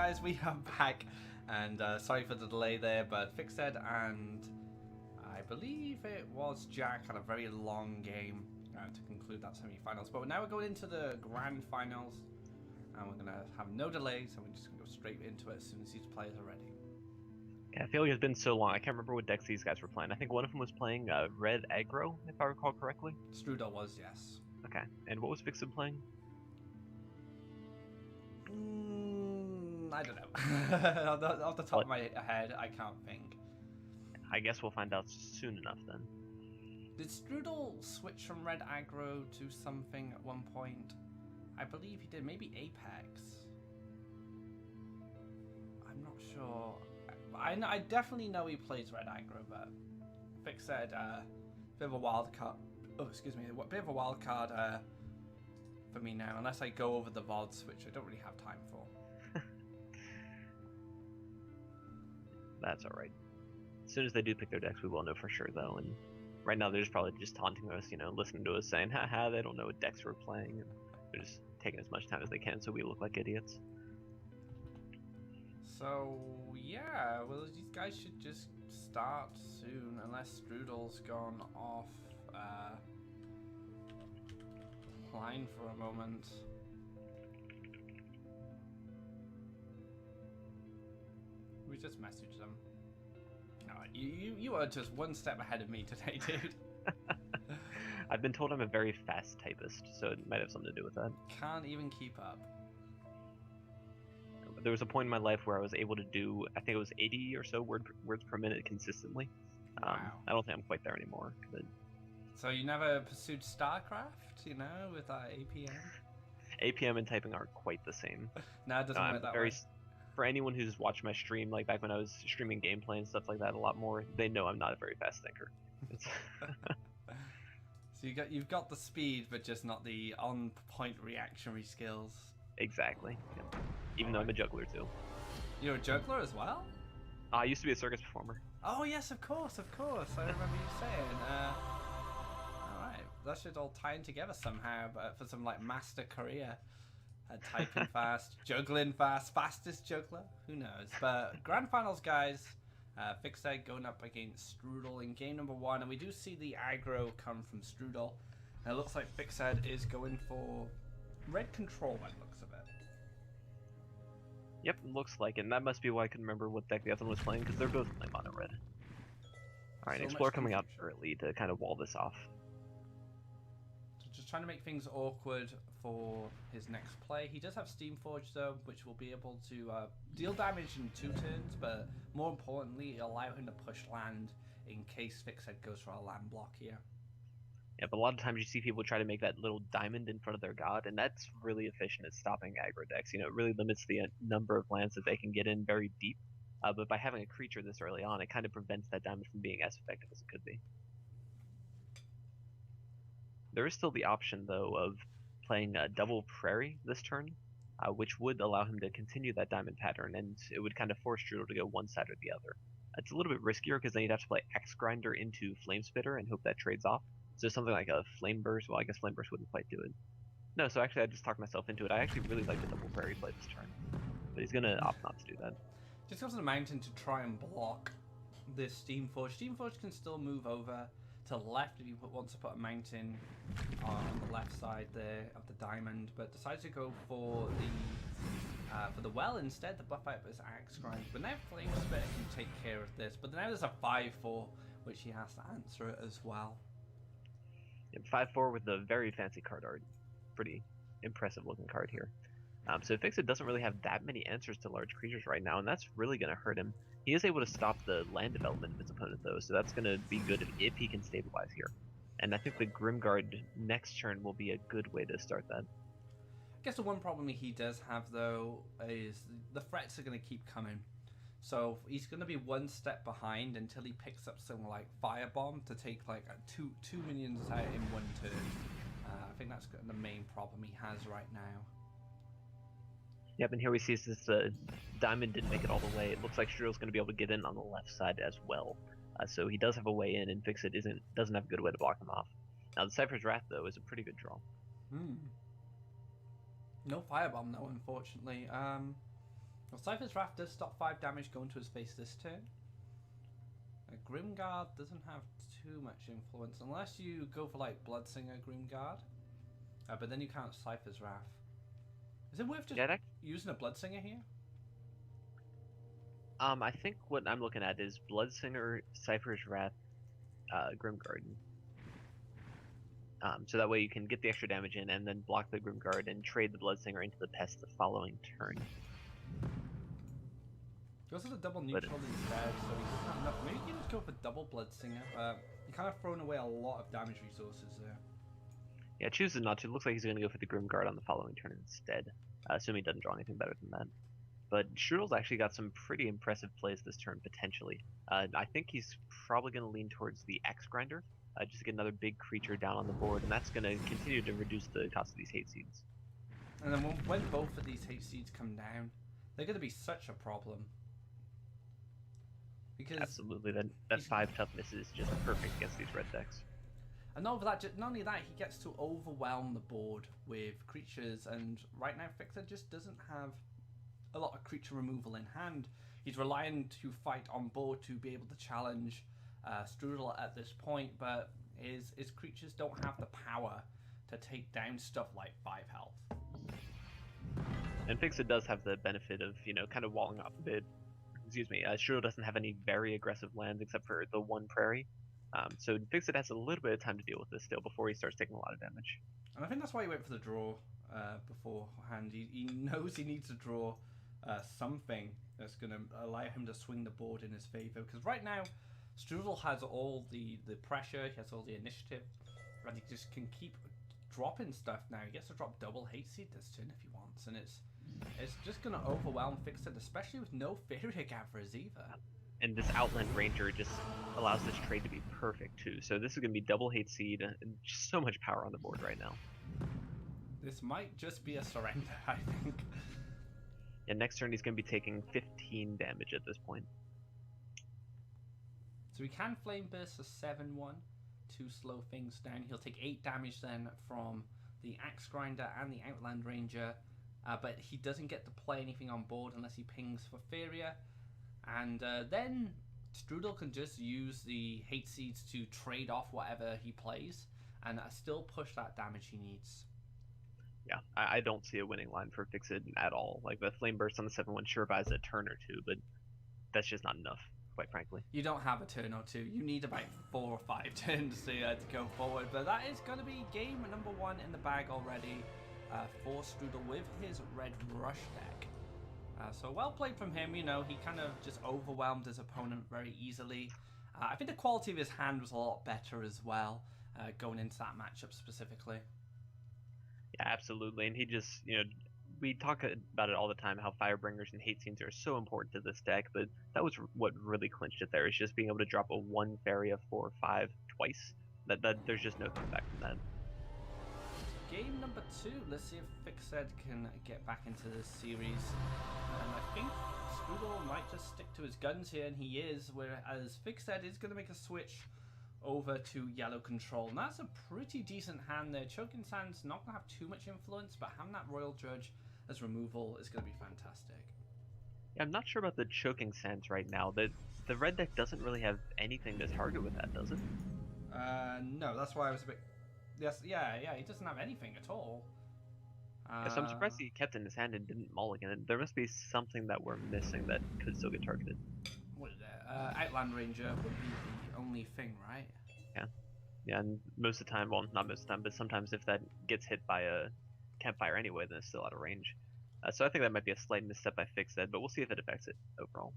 guys, we are back, and sorry for the delay there, but FixZeD and I believe it was Jack had a very long game to conclude that semi-finals. But now we're going into the grand finals, and we're gonna have no delay, so we're just gonna go straight into it as soon as these players are ready. Yeah, Faeria has been so long. I can't remember what decks these guys were playing. I think one of them was playing red aggro, if I recall correctly. Strudl was, yes. Okay, and what was FixZeD playing? I don't know. Off the top of my head, I can't think. I guess we'll find out soon enough then. Did Strudl switch from red aggro to something at one point? I believe he did. Maybe Apex. I'm not sure. I definitely know he plays red aggro, but FixZeD, bit of a wild card. Oh, excuse me, a bit of a wild card for me now, unless I go over the VODs, which I don't really have time for. That's alright. As soon as they do pick their decks, we will know for sure, though. And right now, they're just probably just taunting us, you know, listening to us saying, haha, they don't know what decks we're playing. And they're just taking as much time as they can so we look like idiots. So, yeah, well, these guys should just start soon, unless Strudl's gone off line for a moment. We just messaged them. No, you are just one step ahead of me today, dude. I've been told I'm a very fast typist, so it might have something to do with that. Can't even keep up. There was a point in my life where I was able to do, I think it was 80 or so words per minute consistently. Wow. I don't think I'm quite there anymore. But... So you never pursued StarCraft, you know, with APM? APM and typing aren't quite the same. No, it doesn't work that way. For anyone who's watched my stream, like back when I was streaming gameplay and stuff like that a lot more, they know I'm not a very fast thinker. So you've got the speed, but just not the on-point reactionary skills. Exactly. Yeah. Even though I'm a juggler too. You're a juggler as well? I used to be a circus performer. Oh yes, of course. I remember you saying. Alright, that should all tie in together somehow, but for some like master career. Typing fast, juggling fast, fastest juggler, who knows? But grand finals, guys. FixZeD going up against Strudl in game number 1, and we do see the aggro come from Strudl. And it looks like FixZeD is going for red control by the looks of it. Yep, looks like it. And that must be why I can remember what deck the other one was playing, because they're both playing mono red. Alright, So Explore coming out confusion. early to kind of wall this off. So just trying to make things awkward for his next play. He does have Steamforge though, which will be able to deal damage in 2 turns, but more importantly, allow him to push land in case FixZeD goes for a land block here. Yeah, but a lot of times you see people try to make that little diamond in front of their god, and that's really efficient at stopping aggro decks. You know, it really limits the number of lands that they can get in very deep. But by having a creature this early on, it kind of prevents that diamond from being as effective as it could be. There is still the option, though, of playing a double prairie this turn, which would allow him to continue that diamond pattern, and it would kind of force Strudel to go one side or the other. It's a little bit riskier because then you'd have to play Axe Grinder into Flame Spitter and hope that trades off. So something like a Flame Burst, well, I guess Flame Burst wouldn't quite do it. No, so actually I just talked myself into it. I actually really like the double prairie play this turn, but he's going to opt not to do that. Just goes to the mountain to try and block this Steamforge. Steamforge can still move over to the left if you want to put a mountain on the left side there of the diamond, but decides to go for the well instead to buff out his Axe Grind. But now Flame Spitter can take care of this, but now there's a 5-4 which he has to answer it as well. Yep, 5-4 with the very fancy card art. Pretty impressive looking card here. So FixZeD doesn't really have that many answers to large creatures right now, and that's really going to hurt him. He is able to stop the land development of his opponent, though, so that's going to be good if he can stabilize here. And I think the Grimguard next turn will be a good way to start that. I guess the one problem he does have, though, is the threats are going to keep coming. So he's going to be one step behind until he picks up something like Firebomb to take like two minions out in one turn. I think that's the main problem he has right now. Yep, and here we see this diamond didn't make it all the way. It looks like Strudel's going to be able to get in on the left side as well. So he does have a way in, and FixZeD doesn't have a good way to block him off. Now the Cypher's Wrath, though, is a pretty good draw. No Firebomb, though, unfortunately. Well, Cypher's Wrath does stop 5 damage going to his face this turn. Grimguard doesn't have too much influence unless you go for like Bloodsinger Grimguard. But then you can't Cypher's Wrath. Is it worth just using a Bloodsinger here? I think what I'm looking at is Bloodsinger, Cypher's Wrath, Grimguard. So that way you can get the extra damage in and then block the Grimguard and trade the Bloodsinger into the Pest the following turn. Goes for the double neutral instead, so he doesn't have enough. Maybe you can just go for double Bloodsinger, but you're kind of throwing away a lot of damage resources there. Yeah, chooses not to. Looks like he's going to go for the Grimguard on the following turn instead, assuming he doesn't draw anything better than that. But Strudl's actually got some pretty impressive plays this turn, potentially. I think he's probably going to lean towards the Axe Grinder, just to get another big creature down on the board, and that's going to continue to reduce the cost of these hate seeds. And then when both of these hate seeds come down, they're going to be such a problem. Because absolutely, that 5 toughness is just perfect against these red decks. And not only that, he gets to overwhelm the board with creatures, and right now FixZeD just doesn't have a lot of creature removal in hand. He's relying to fight on board to be able to challenge Strudl at this point, but his creatures don't have the power to take down stuff like 5 health. And FixZeD does have the benefit of, kind of walling off a bit. Excuse me, Strudl doesn't have any very aggressive lands except for the 1 prairie. So FixZeD has a little bit of time to deal with this still before he starts taking a lot of damage. And I think that's why he went for the draw beforehand. He knows he needs to draw something that's going to allow him to swing the board in his favor. Because right now, Strudl has all the pressure, he has all the initiative, and he just can keep dropping stuff now. He gets to drop double hate seed this turn if he wants, and it's just going to overwhelm FixZeD, especially with no Faeria Gatherers either. And this Outland Ranger just allows this trade to be perfect too. So this is going to be double hate seed and just so much power on the board right now. This might just be a surrender, I think. And next turn he's going to be taking 15 damage at this point. So he can Flame Burst for 7-1 to slow things down. He'll take 8 damage then from the Axe Grinder and the Outland Ranger. But he doesn't get to play anything on board unless he pings for Faeria. And then Strudl can just use the hate seeds to trade off whatever he plays and still push that damage he needs. Yeah, I don't see a winning line for FixZeD at all. Like, the Flame Burst on the 7-1 sure buys a turn or two, but that's just not enough, quite frankly. You don't have a turn or two. You need about 4 or 5 turns to go forward. But that is going to be game number 1 in the bag already for Strudl with his Red Rush deck. So well played from him. He kind of just overwhelmed his opponent very easily. I think the quality of his hand was a lot better as well, going into that matchup specifically. Yeah, absolutely. And he just, we talk about it all the time, how Firebringers and Hate Scenes are so important to this deck, but that was what really clinched it there, is just being able to drop a 1 Faeria 4/5 twice. That there's just no comeback from that. Game number 2. Let's see if FixZeD can get back into this series. And I think Strudl might just stick to his guns here, and he is, whereas FixZeD is going to make a switch over to yellow control. And that's a pretty decent hand there. Choking Sand's not going to have too much influence, but having that Royal Judge as removal is going to be fantastic. Yeah, I'm not sure about the Choking Sands right now. The red deck doesn't really have anything to target with that, does it? No, that's why I was a bit... Yes, yeah, he doesn't have anything at all. So I'm surprised he kept it in his hand and didn't mulligan. There must be something that we're missing that could still get targeted. What is that? Outland Ranger would be the only thing, right? Yeah, and most of the time, well, not most of the time, but sometimes if that gets hit by a campfire anyway, then it's still out of range. So I think that might be a slight misstep by FixZeD, but we'll see if it affects it overall.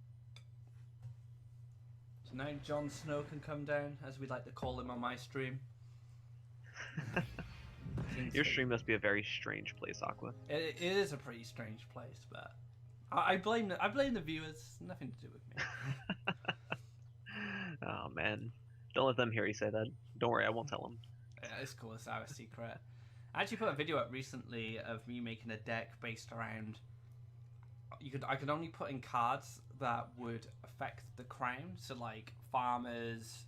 So now Jon Snow can come down, as we like to call him on my stream. Your stream must be a very strange place, Aqua. It is a pretty strange place, but I blame the viewers. Nothing to do with me. Oh man, don't let them hear you say that. Don't worry, I won't tell them. Yeah, it's cool. It's our secret. I actually put a video up recently of me making a deck based around. I could only put in cards that would affect the crown, so like farmers,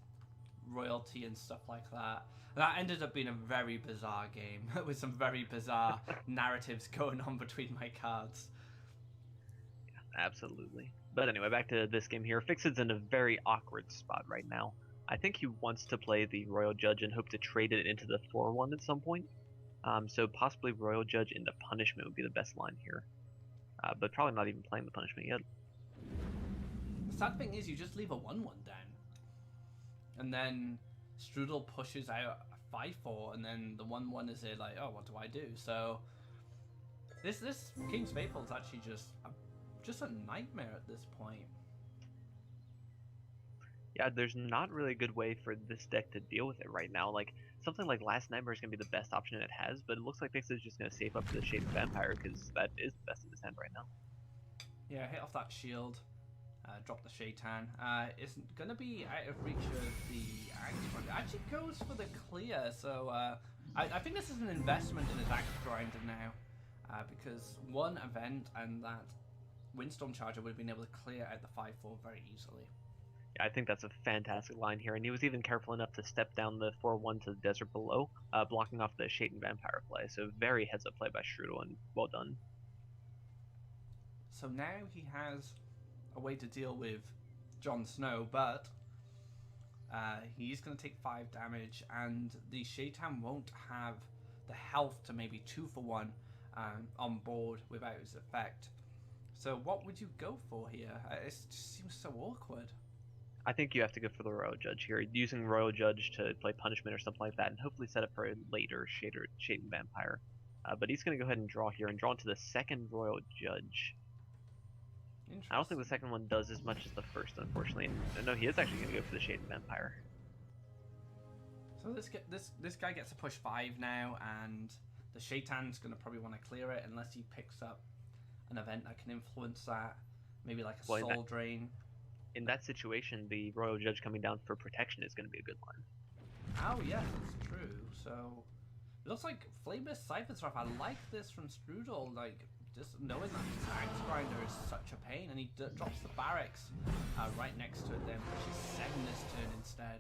royalty, and stuff like that. That ended up being a very bizarre game with some very bizarre narratives going on between my cards. Absolutely. But anyway, back to this game here. FixZeD's in a very awkward spot right now. I think he wants to play the Royal Judge and hope to trade it into the 4-1 at some point. So possibly Royal Judge into Punishment would be the best line here. But probably not even playing the Punishment yet. The sad thing is you just leave a 1-1 down. And then Strudl pushes out a 5-4, and then the 1-1 is there like, oh, what do I do? So this King's Faithful is actually just a nightmare at this point. Yeah, there's not really a good way for this deck to deal with it right now. Like, something like Last Nightmare is going to be the best option it has, but it looks like FixZeD is just going to save up for the Shaded Vampire, because that is the best in his hand right now. Yeah, hit off that shield, drop the Shaitan. It's going to be out of reach of the Axe Grinder. It actually goes for the clear, so I think this is an investment in his Axe Grinder now, because one event and that Windstorm Charger would have been able to clear out the 5-4 very easily. I think that's a fantastic line here, and he was even careful enough to step down the 4-1 to the desert below, blocking off the Shaitan Vampire play. So very heads-up play by Strudl, and well done. So now he has a way to deal with Jon Snow, but he's going to take 5 damage, and the Shaitan won't have the health to maybe 2-for-1 on board without his effect. So what would you go for here? It just seems so awkward. I think you have to go for the Royal Judge here, using Royal Judge to play Punishment or something like that, and hopefully set up for a later Shaitan Vampire. But he's going to go ahead and draw here, and draw into the second Royal Judge. I don't think the second one does as much as the first, unfortunately. And no, he is actually going to go for the Shaitan Vampire. So this guy gets to push 5 now, and the Shaitan's going to probably want to clear it unless he picks up an event that can influence that. Maybe like a Soul Drain. In that situation, the Royal Judge coming down for protection is going to be a good line. Oh, yes, that's true. So, it looks like Flameless Cypher's rough. I like this from Strudl, like, just knowing that his Axe Grinder is such a pain, and he drops the Barracks right next to it then, pushes 7 this turn instead.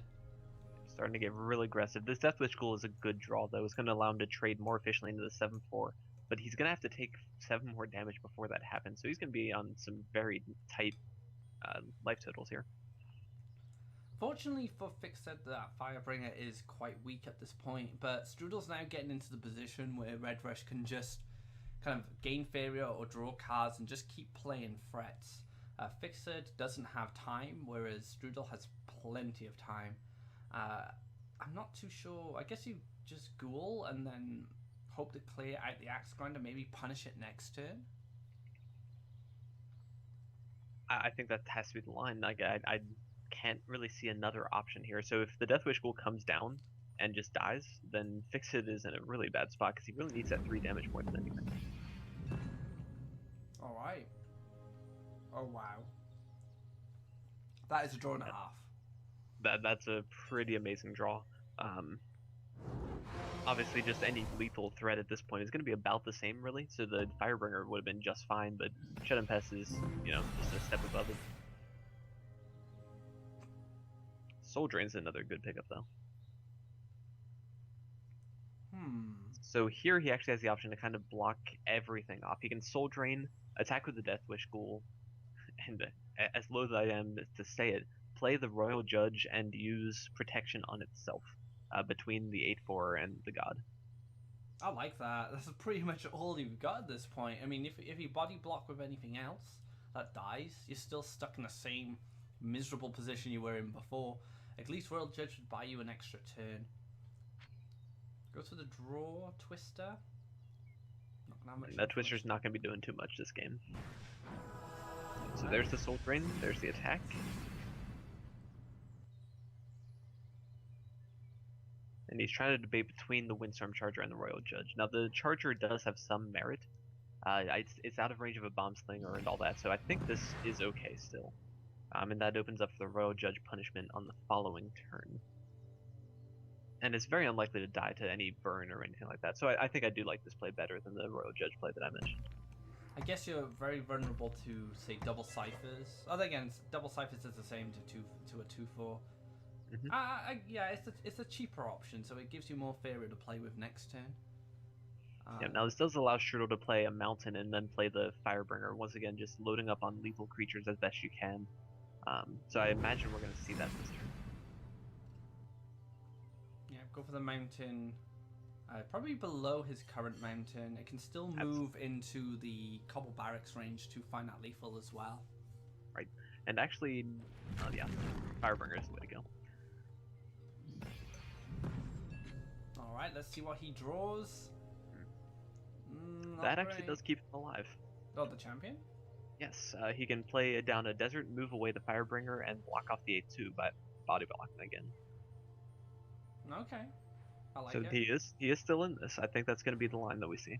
Starting to get really aggressive. This Deathwish Ghoul is a good draw, though. It's going to allow him to trade more efficiently into the 7-4, but he's going to have to take 7 more damage before that happens, so he's going to be on some very tight life totals here. Fortunately for FixZeD, that Firebringer is quite weak at this point, but Strudl's now getting into the position where Red Rush can just kind of gain Faeria or draw cards and just keep playing threats. FixZeD doesn't have time, whereas Strudl has plenty of time. I'm not too sure. I guess you just Ghoul and then hope to clear out the Axe Grinder, maybe punish it next turn. I think that has to be the line. Like, I can't really see another option here. So if the Deathwish Ghoul comes down and just dies, then FixZeD is in a really bad spot because he really needs that 3 damage more than anything. Alright. Oh, wow. That is a draw and a half. That's a pretty amazing draw. Obviously, just any lethal threat at this point is going to be about the same, really. So the Firebringer would have been just fine, but Shut and Pest is, just a step above it. Soul Drain's another good pickup, though. So here he actually has the option to kind of block everything off. He can Soul Drain, attack with the Deathwish Ghoul, and as loath as I am to say it, play the Royal Judge and use protection on itself between the 8-4 and the God. I like that. That's pretty much all you've got at this point. I mean, if you body block with anything else that dies, you're still stuck in the same miserable position you were in before. At least Royal Judge would buy you an extra turn. Go to the draw Twister. Not gonna have much. That Twister's not going to be doing too much this game. So there's the Soul Drain, there's the attack. And he's trying to debate between the Windstorm Charger and the Royal Judge. Now the Charger does have some merit. It's out of range of a Bomb Slinger and all that, so I think this is okay still. And that opens up for the Royal Judge punishment on the following turn. And it's very unlikely to die to any burn or anything like that, so I think I do like this play better than the Royal Judge play that I mentioned. I guess you're very vulnerable to, say, double ciphers. Other again, double ciphers is the same to a 2-4. Mm-hmm. Yeah, it's a cheaper option, so it gives you more Faeria to play with next turn. Yeah, now this does allow Strudel to play a mountain and then play the Firebringer, once again just loading up on lethal creatures as best you can. So I imagine we're going to see that this turn. Yeah, go for the mountain. Probably below his current mountain. It can still move into the Cobble Barracks range to find that lethal as well. Right. And actually, yeah, Firebringer is the way to go. Alright, let's see what he draws. That actually does keep him alive. Oh, the champion? Yes, he can play down a desert, move away the Firebringer, and block off the 8-2 by body blocking again. Okay. I like so it. He is still in this. I think that's going to be the line that we see.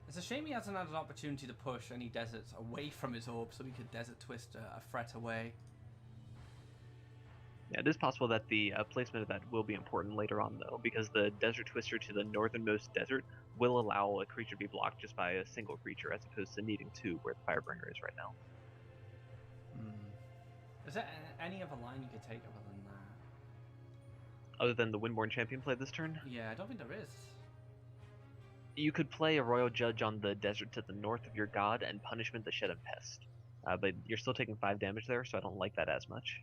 It's a shame he hasn't had an opportunity to push any deserts away from his orb so he could Desert Twist a threat away. Yeah, it is possible that the placement of that will be important later on, though, because the Desert Twister to the northernmost desert will allow a creature to be blocked just by a single creature, as opposed to needing two, where the Firebringer is right now. Is there any other line you could take other than that? Other than the Windborn Champion play this turn? Yeah, I don't think there is. You could play a Royal Judge on the desert to the north of your god and Punishment the Shed and Pest. But you're still taking 5 damage there, so I don't like that as much.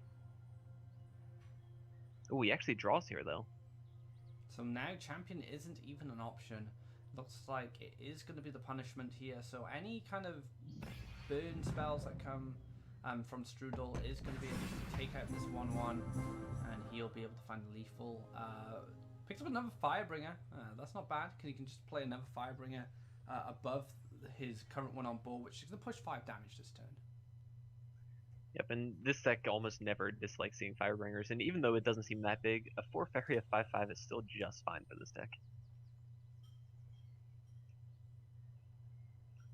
Oh, he actually draws here, though. So now Champion isn't even an option. Looks like it is going to be the Punishment here. So any kind of burn spells that come from Strudel is going to be able to take out this 1/1, and he'll be able to find the lethal. Picks up another Firebringer. That's not bad, because he can just play another Firebringer above his current one on board, which is going to push 5 damage this turn. Yep, and this deck almost never dislikes seeing Firebringers, and even though it doesn't seem that big, a 4 Faeria 5/5 is still just fine for this deck.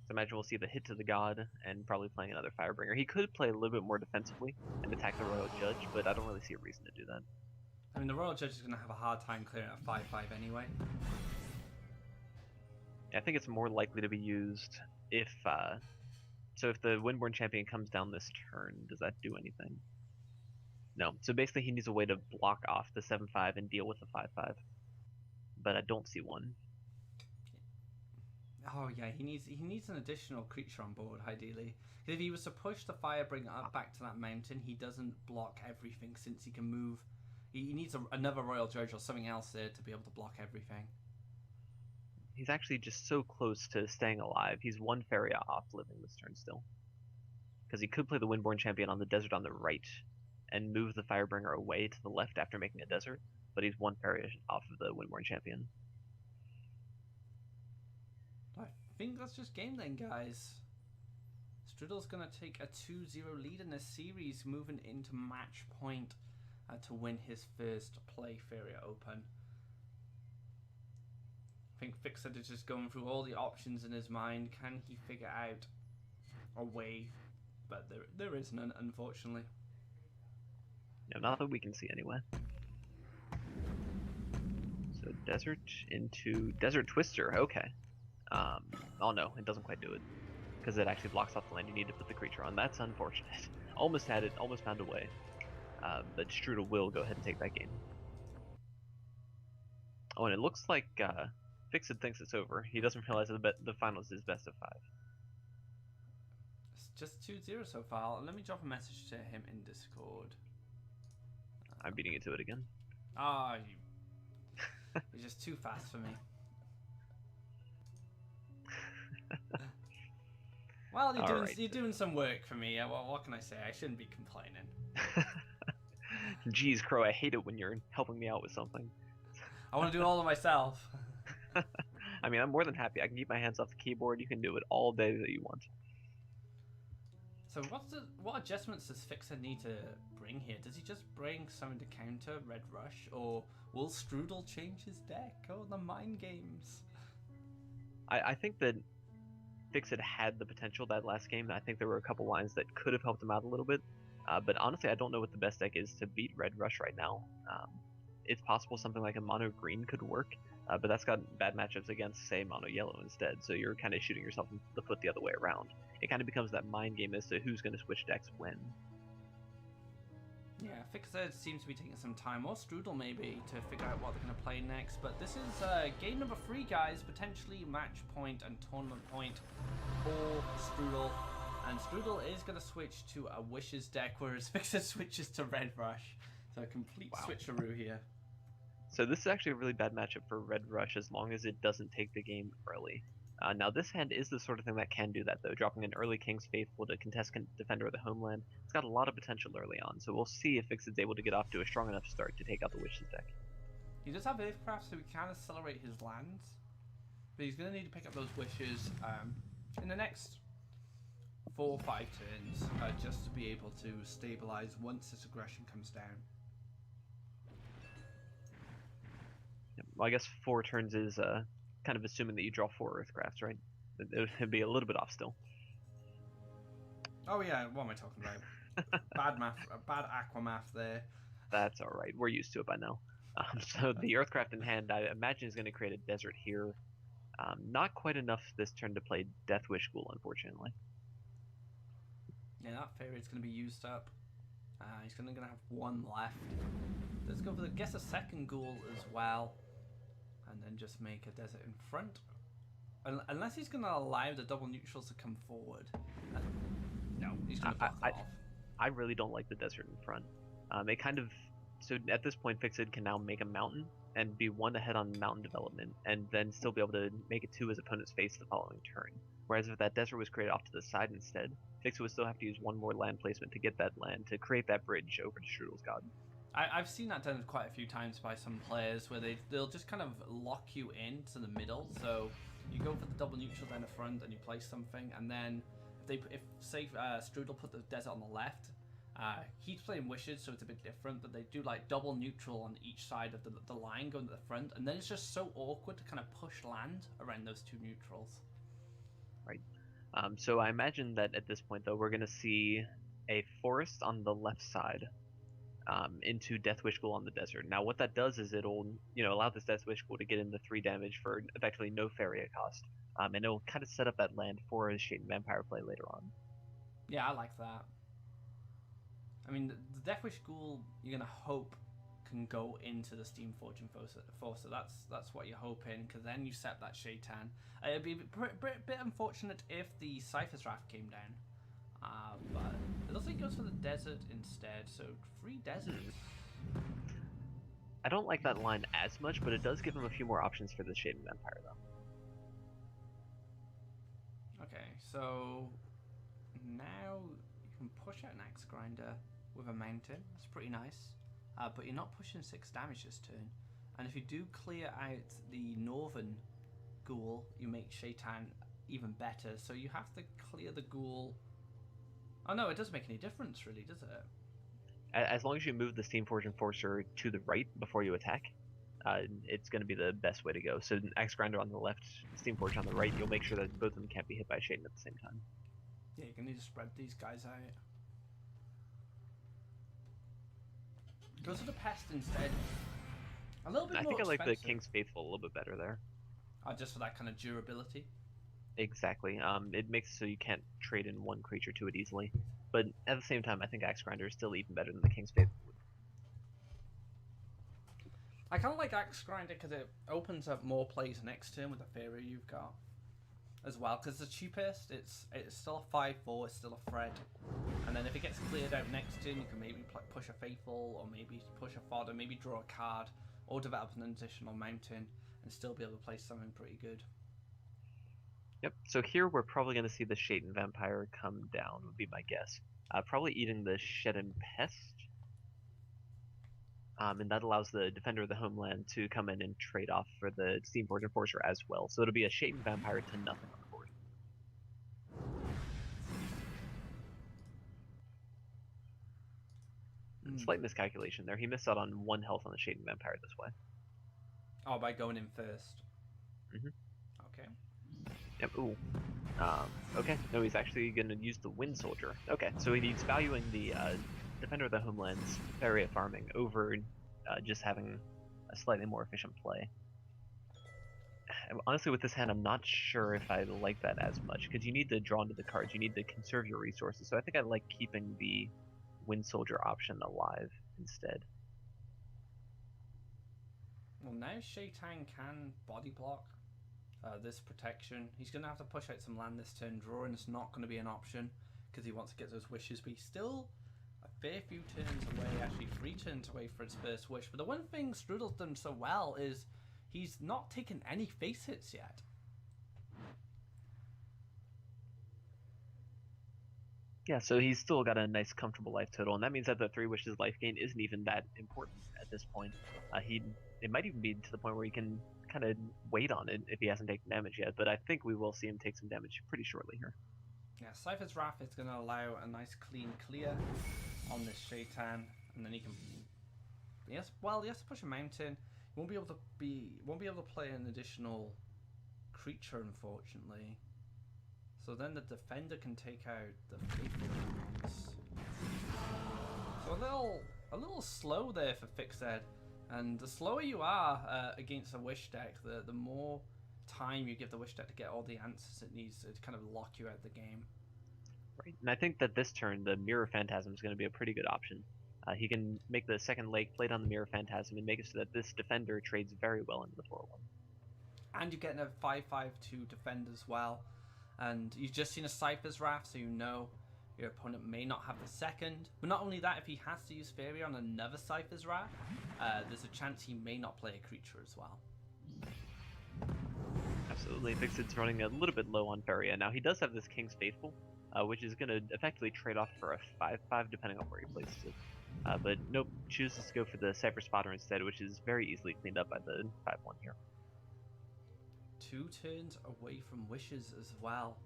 So imagine we'll see the hit to the god, and probably playing another Firebringer. He could play a little bit more defensively and attack the Royal Judge, but I don't really see a reason to do that. I mean, the Royal Judge is going to have a hard time clearing out 5/5 anyway. I think it's more likely to be used if so if the Windborn Champion comes down this turn, does that do anything? No. So basically he needs a way to block off the 7/5 and deal with the 5/5. But I don't see one. Oh yeah, he needs an additional creature on board, ideally. If he was to push the Firebringer up back to that mountain, he doesn't block everything since he can move. He needs another Royal Judge or something else there to be able to block everything. He's actually just so close to staying alive. He's 1 Faeria off living this turn still. Because he could play the Windborn Champion on the desert on the right and move the Firebringer away to the left after making a desert, but he's 1 Faeria off of the Windborn Champion. I think that's just game then, guys. Strudel's going to take a 2-0 lead in this series, moving into match point to win his first PlayFaeria Open. I think FixZeD is just going through all the options in his mind. Can he figure out a way? But there is none, unfortunately. No, not that we can see anyway. So desert into Desert Twister. Okay. Oh no, it doesn't quite do it. Because it actually blocks off the land you need to put the creature on. That's unfortunate. Almost had it, almost found a way. But Strudel will go ahead and take that game. Oh, and it looks like FixZeD thinks it's over. He doesn't realize that the finals is best of 5. It's just 2-0 so far. Let me drop a message to him in Discord. I'm beating it to it again. Ah, you're just too fast for me. Well, you're doing some work for me. What can I say? I shouldn't be complaining. Jeez, Crow, I hate it when you're helping me out with something. I want to do it all of myself. I mean, I'm more than happy. I can keep my hands off the keyboard. You can do it all day that you want. So what adjustments does FixZeD need to bring here? Does he just bring something to counter Red Rush? Or will Strudel change his deck? Oh, the mind games. I think that FixZeD had the potential that last game. I think there were a couple lines that could have helped him out a little bit. But honestly, I don't know what the best deck is to beat Red Rush right now. It's possible something like a mono green could work, but that's got bad matchups against, say, mono yellow instead, so you're kind of shooting yourself in the foot the other way around. It kind of becomes that mind game as to who's going to switch decks when. Yeah, FixZeD seems to be taking some time, or Strudl maybe, to figure out what they're going to play next. But this is game number 3, guys. Potentially match point and tournament point for Strudl. And Strudl is going to switch to a Wishes deck, whereas FixZeD switches to Red Rush. So a complete switcheroo here. So this is actually a really bad matchup for Red Rush as long as it doesn't take the game early. Now this hand is the sort of thing that can do that though, dropping an early King's Faithful to contest Defender of the Homeland. It's got a lot of potential early on, so we'll see if FixZed's able to get off to a strong enough start to take out the Wishes deck. He does have Earthcraft, so he can accelerate his lands, but he's going to need to pick up those Wishes in the next 4 or 5 turns, just to be able to stabilize once this aggression comes down. Well, I guess 4 turns is kind of assuming that you draw 4 Earthcrafts, right? It would be a little bit off still. Oh yeah, what am I talking about? Bad math, bad aqua math there. That's alright, we're used to it by now. So the Earthcraft in hand, I imagine is going to create a desert here. Not quite enough this turn to play Deathwish Ghoul, unfortunately. Yeah, that Faeria is going to be used up. He's going to have 1 left. Let's go for the guess a second Ghoul as well. And then just make a desert in front. Unless he's going to allow the double neutrals to come forward. No, he's going to block that off. I really don't like the desert in front. It kind of... So at this point, FixZeD can now make a mountain and be 1 ahead on mountain development, and then still be able to make it 2 his opponent's face the following turn. Whereas if that desert was created off to the side instead, FixZeD would still have to use 1 more land placement to get that land to create that bridge over to Strudl's God. I've seen that done quite a few times by some players where they'll just kind of lock you into the middle. So you go for the double neutral down the front and you place something, and then if say Strudl put the desert on the left, he's playing Wishes, so it's a bit different, but they do like double neutral on each side of the line going to the front, and then it's just so awkward to kind of push land around those 2 neutrals. Right. So I imagine that at this point though we're going to see a forest on the left side. Into Deathwish Ghoul on the desert. Now what that does is it'll allow this Deathwish Ghoul to get in the 3 damage for effectively no Faeria cost, and it'll kind of set up that land for his Shade Vampire play later on. Yeah, I like that. I mean, the Deathwish Ghoul you're gonna hope can go into the Steam Fortune Forcer. That's what you're hoping, because then you set that Shaitan. It'd be a bit unfortunate if the Cypher's Wrath came down. But it looks like he goes for the desert instead, so 3 deserts. I don't like that line as much, but it does give him a few more options for the Shade Vampire, though. Okay, so now you can push out an Axe Grinder with a mountain. That's pretty nice. But you're not pushing 6 damage this turn. And if you do clear out the Northern Ghoul, you make Shaitan even better. So you have to clear the Ghoul. Oh no, it doesn't make any difference really, does it? As long as you move the Steam Fortune Forcer to the right before you attack, it's going to be the best way to go. So Axe Grinder on the left, Steam Fortune on the right, you'll make sure that both of them can't be hit by Shaden at the same time. Yeah, you're going to need to spread these guys out. Go to the Pest instead. A little bit more I think I like the expensive. King's Faithful a little bit better there. Just for that kind of durability. Exactly. It makes it so you can't trade in 1 creature to it easily. But at the same time, I think Axe Grinder is still even better than the King's Faithful. I kind of like Axe Grinder because it opens up more plays next turn with the Faeria you've got as well. Because the cheapest, it's still a 5/4, it's still a threat. And then if it gets cleared out next turn, you can maybe push a Faithful, or maybe push a Fodder, maybe draw a card, or develop an additional mountain, and still be able to play something pretty good. Yep, so here we're probably going to see the Shaden Vampire come down, would be my guess. Probably eating the Shedden Pest. And that allows the Defender of the Homeland to come in and trade off for the Steam Fortune Forcer as well. So it'll be a Shaden Vampire to nothing on the board. Slight miscalculation there. He missed out on 1 health on the Shaden Vampire this way. Oh, by going in first. Mm-hmm. Okay. Yep. Ooh. Okay. No, he's actually going to use the Wind Soldier. Okay, so he's valuing the Defender of the Homeland's Faeria farming over just having a slightly more efficient play. Honestly, with this hand, I'm not sure if I like that as much, because you need to draw into the cards, you need to conserve your resources, so I think I like keeping the Wind Soldier option alive instead. Well, now Shaitan can body block this protection. He's going to have to push out some land this turn. Drawing is not going to be an option because he wants to get those wishes, but he's still a fair few turns away, actually 3 turns away for his first wish. But the one thing Strudl's done so well is he's not taken any face hits yet. Yeah, so he's still got a nice comfortable life total, and that means that the 3 wishes life gain isn't even that important at this point. It might even be to the point where he can kind of wait on it if he hasn't taken damage yet, but I think we will see him take some damage pretty shortly here. Yeah, Cypher's Wrath is going to allow a nice clean clear on this Shaitan, and then he can. Yes, well, he has to push a mountain. He won't be able to play an additional creature, unfortunately. So then the defender can take out the faithful ones. So a little slow there for FixZeD, and the slower you are against a wish deck, the more time you give the wish deck to get all the answers it needs to kind of lock you out of the game. Right, and I think that this turn the Mirror Phantasm is going to be a pretty good option. He can make the second lake, play down the Mirror Phantasm, and make it so that this defender trades very well into the 4-1. And you're getting a 5/5/2 defend as well. And you've just seen a Cypher's Wrath, so you know your opponent may not have the second. But not only that, if he has to use Faeria on another Cypher's Wrath, there's a chance he may not play a creature as well. Absolutely, FixZed's running a little bit low on Faeria. Now he does have this King's Faithful, which is going to effectively trade off for a 5/5 depending on where he places it. But nope, chooses to go for the Cypher Spotter instead, which is very easily cleaned up by the 5/1 here. 2 turns away from wishes as well.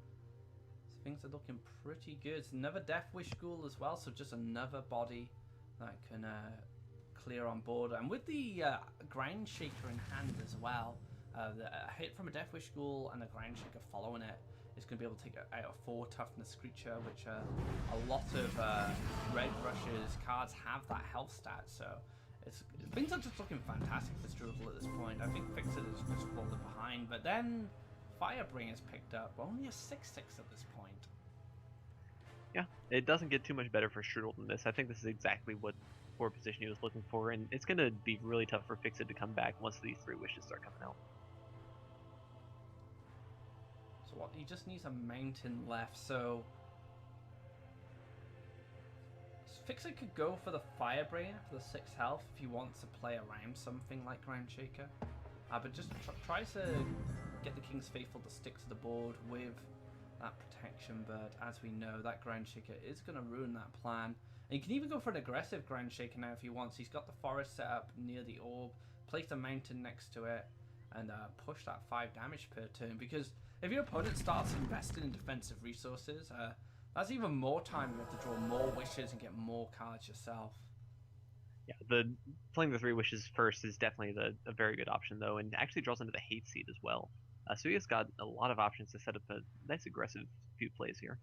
So things are looking pretty good. Another Death Wish Ghoul as well, so just another body that can clear on board. And with the Ground Shaker in hand as well, a hit from a Death Wish Ghoul and a Ground Shaker following it is going to be able to take out a 4 toughness creature, which a lot of Red Rush's cards have that health stat, so things are just looking fantastic for Strudl at this point. I think FixZeD is just falling behind, but then Firebringer's picked up. Only a 6/6 at this point. Yeah, it doesn't get too much better for Strudl than this. I think this is exactly what board position he was looking for, and it's going to be really tough for FixZeD to come back once these 3 wishes start coming out. So what? He just needs a mountain left, so FixZeD could go for the Firebringer for the 6 health if he wants to play around something like Ground Shaker. But just tries to get the King's Faithful to stick to the board with that protection, but as we know, that Ground Shaker is going to ruin that plan. And you can even go for an aggressive Ground Shaker now if he wants. He's got the forest set up near the orb, place a mountain next to it, and push that 5 damage per turn, because if your opponent starts investing in defensive resources, that's even more time you have to draw more wishes and get more cards yourself. Yeah, playing the 3 wishes first is definitely a very good option though, and actually draws into the Hate Seed as well. So he has got a lot of options to set up a nice aggressive few plays here.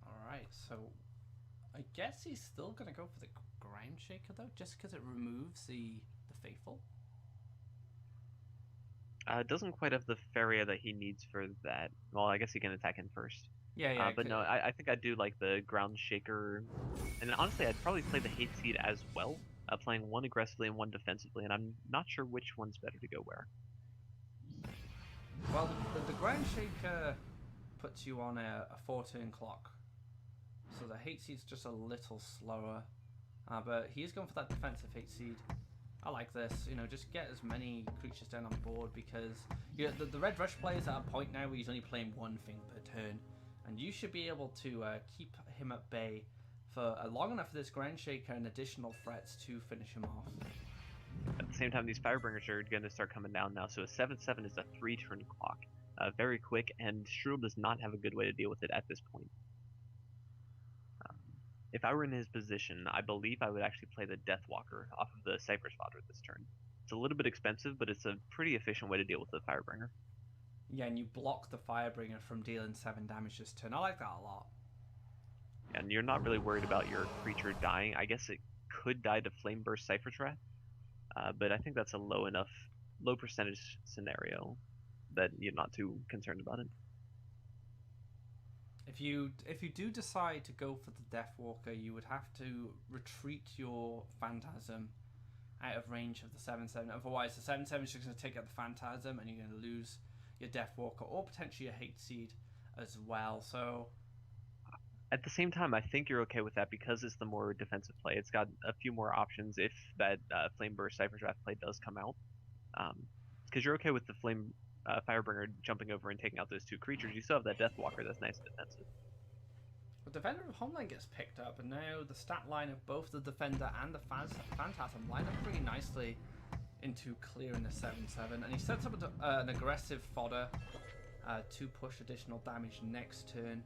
Alright, so I guess he's still going to go for the Ground Shaker though, just because it removes the Faithful. Doesn't quite have the Faeria that he needs for that. Well, I guess he can attack in first. Yeah, but no, I think I do like the Ground Shaker. And honestly, I'd probably play the Hate Seed as well, playing one aggressively and one defensively, and I'm not sure which one's better to go where. Well, the Ground Shaker puts you on a 4-turn clock, so the Hate Seed's just a little slower. But he is going for that defensive Hate Seed. I like this, just get as many creatures down on board, because the Red Rush player's at a point now where he's only playing one thing per turn, and you should be able to keep him at bay for long enough for this Ground Shaker and additional threats to finish him off. At the same time, these Firebringers are going to start coming down now, so a 7/7 is a 3-turn clock. Very quick, and Strudl does not have a good way to deal with it at this point. If I were in his position, I believe I would actually play the Deathwalker off of the Cypher Spotter this turn. It's a little bit expensive, but it's a pretty efficient way to deal with the Firebringer. Yeah, and you block the Firebringer from dealing 7 damage this turn. I like that a lot. And you're not really worried about your creature dying. I guess it could die to Flame Burst Cypher Trap, but I think that's a low percentage scenario that you're not too concerned about it. If you do decide to go for the Deathwalker, you would have to retreat your Phantasm out of range of the 7/7. Otherwise, the 7/7 is just going to take out the Phantasm, and you're going to lose your Deathwalker or potentially your FixZeD as well. So at the same time, I think you're okay with that because it's the more defensive play. It's got a few more options if that Flame Burst Cypher Draft play does come out. Because you're okay with the Flame Firebringer jumping over and taking out those two creatures. You still have that Deathwalker that's nice and defensive. the Defender of Homeland gets picked up, and now the stat line of both the Defender and the Phantasm line up pretty nicely into clearing the 7/7. And he sets up an aggressive fodder to push additional damage next turn.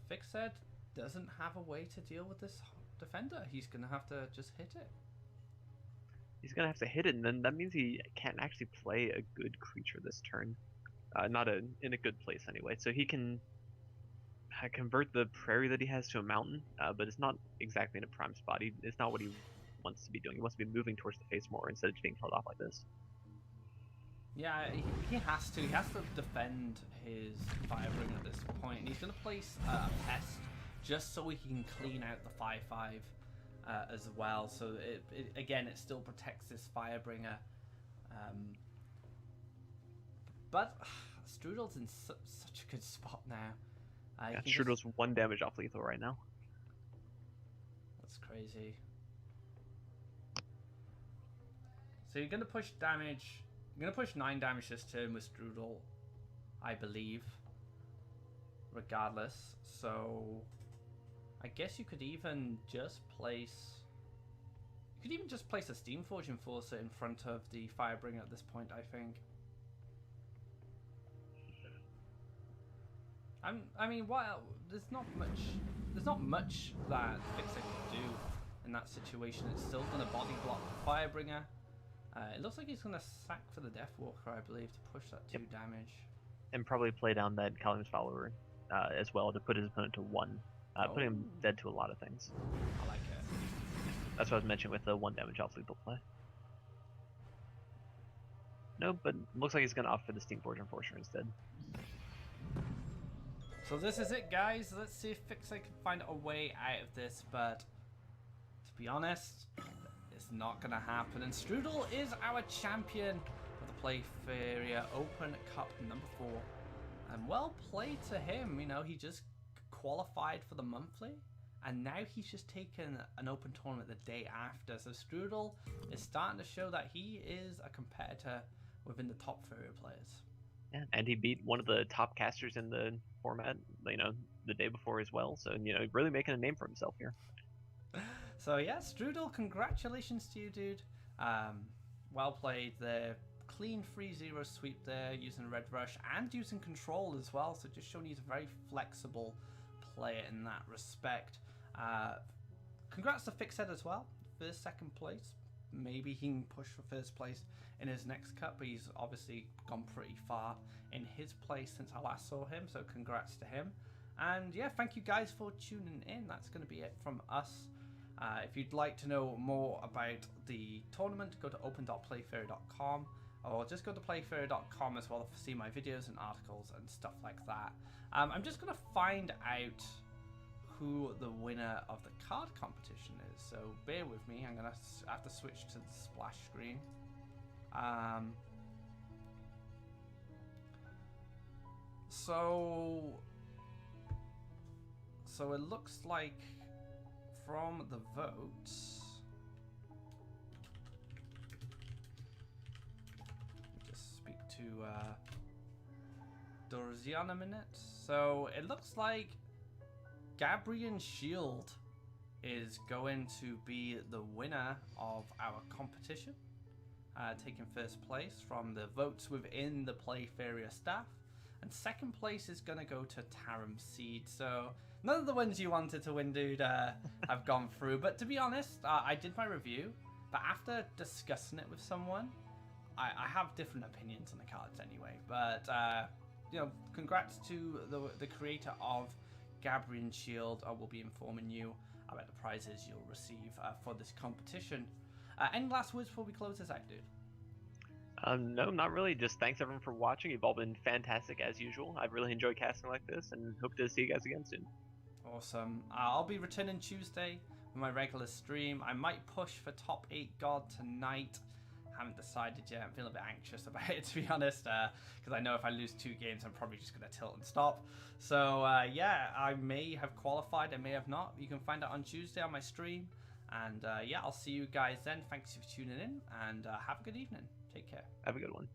FixZeD doesn't have a way to deal with this Defender. He's going to have to just hit it. He's going to have to hit it, and then that means he can't actually play a good creature this turn. Not in a good place anyway. So he can convert the prairie that he has to a mountain, but it's not exactly in a prime spot. It's not what he wants to be doing. He wants to be moving towards the face more instead of just being held off like this. Yeah, he has to. He has to defend his Firebringer at this point. And he's going to place a Pest just so he can clean out the 5/5 as well. So again, it still protects this Firebringer. But Strudl's in such a good spot now. Yeah, Strudl's 1 damage off lethal right now. That's crazy. So you're going to push damage. You're going to push 9 damage this turn with Strudl, I believe. Regardless. So I guess you could even just place... You could even just place a Steamforge Enforcer in front of the Firebringer at this point, I think. I mean, while there's not much that FixZeD can do in that situation. It's still going to body block the Firebringer. It looks like he's going to sack for the Deathwalker, I believe, to push that 2 damage. And probably play down that Kalim's Follower as well to put his opponent to 1. Putting him dead to a lot of things. I like it. That's what I was mentioning with the 1 damage off lethal play. No, but looks like he's going to opt for the Steamforge Enforcer instead. So this is it, guys. Let's see if FixZeD can find a way out of this, but to be honest, it's not going to happen. And Strudl is our champion of the PlayFaeria Open Cup number 4. And well played to him. You know, he just qualified for the monthly, and now he's just taken an open tournament the day after. So Strudl is starting to show that he is a competitor within the top Faeria players. Yeah, and he beat one of the top casters in the format, you know, the day before as well. So, you know, really making a name for himself here. So yeah, Strudl, congratulations to you, dude. Well played there. Clean 3-0 sweep there using Red Rush and using control as well. So just showing he's a very flexible player in that respect. Congrats to FixZeD as well. First, second place. Maybe he can push for first place in his next cup, but he's obviously gone pretty far in his place since I last saw him, so congrats to him. And yeah, thank you guys for tuning in. That's going to be it from us. If you'd like to know more about the tournament, go to open.playfaeria.com, or just go to playfaeria.com as well to see my videos and articles and stuff like that. I'm just going to find out who the winner of the card competition is, so bear with me. I'm gonna have to switch to the splash screen. So it looks like from the votes, just speak to Dorzian a minute. So it looks like Gabrian Shield is going to be the winner of our competition, taking first place from the votes within the PlayFaeria staff, and second place is going to go to Taram Seed. So none of the ones you wanted to win, dude, have gone through, but to be honest, I did my review, but after discussing it with someone, I have different opinions on the cards anyway. But you know, congrats to the creator of Gabrian Shield. I will be informing you about the prizes you'll receive for this competition. Any last words before we close this out, dude? No, not really. Just thanks everyone for watching. You've all been fantastic as usual. I've really enjoyed casting like this, and hope to see you guys again soon. Awesome. I'll be returning Tuesday with my regular stream. I might push for top 8 God tonight. Haven't decided yet. I'm feeling a bit anxious about it, to be honest, because I know if I lose 2 games, I'm probably just going to tilt and stop. So, yeah, I may have qualified, I may have not. You can find out on Tuesday on my stream. And, yeah, I'll see you guys then. Thanks for tuning in, and have a good evening. Take care. Have a good one.